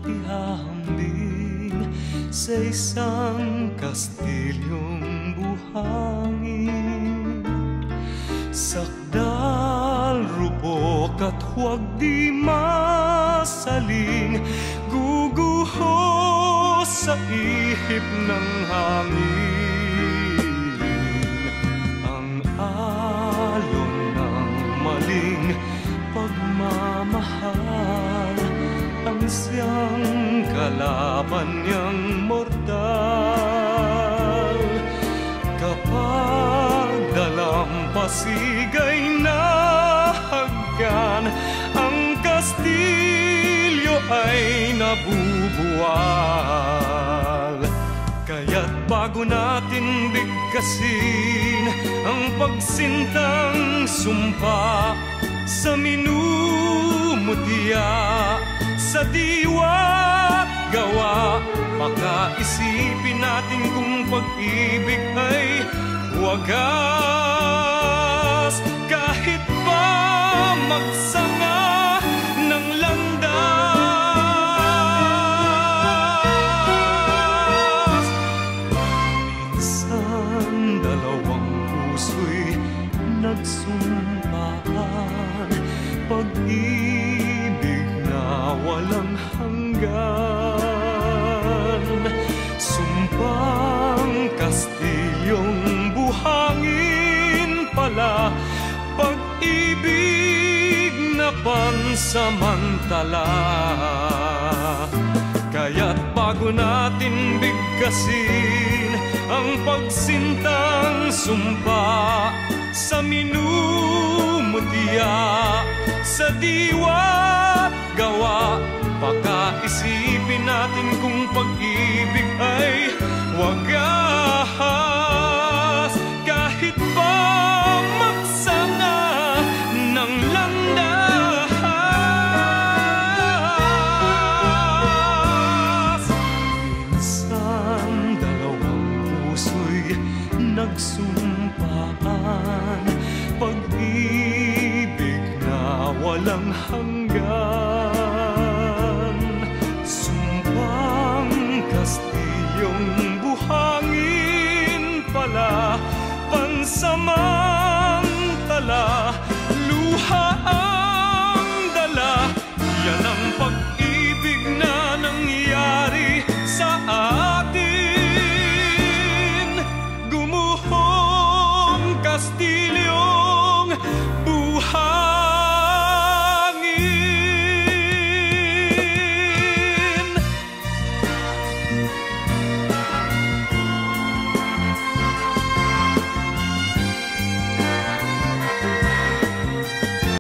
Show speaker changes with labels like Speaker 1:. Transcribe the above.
Speaker 1: ihahambing sa isang kastilyong buhangin. Sakdal, rupok at huwag di masaling, guguho sa ihip ng hangin. Ang alon ng maling pagmamahal, ang siyang kalaban niyang mortal. Kapag dalampasigay na haggan, ang kastilyo ay nabubuwal. Kaya't bago natin bigkasin ang pagsintang sumpa sa minumutya, sa diwa't gawa, makaisipin natin kung pag-ibig ay wagas. Kahit pa magsanga ng landas, minsan dalawang puso'y nagsumpaan, pag-ibig na walang hanggan. Sumpang kastilyong buhangin pala, pag-ibig na pansamantala. Kaya't bago natin bigkasin ang pagsintang sumpa sa minumutya, sa diwa't gawa, pakaisipin natin kung pag-ibig ay wagas.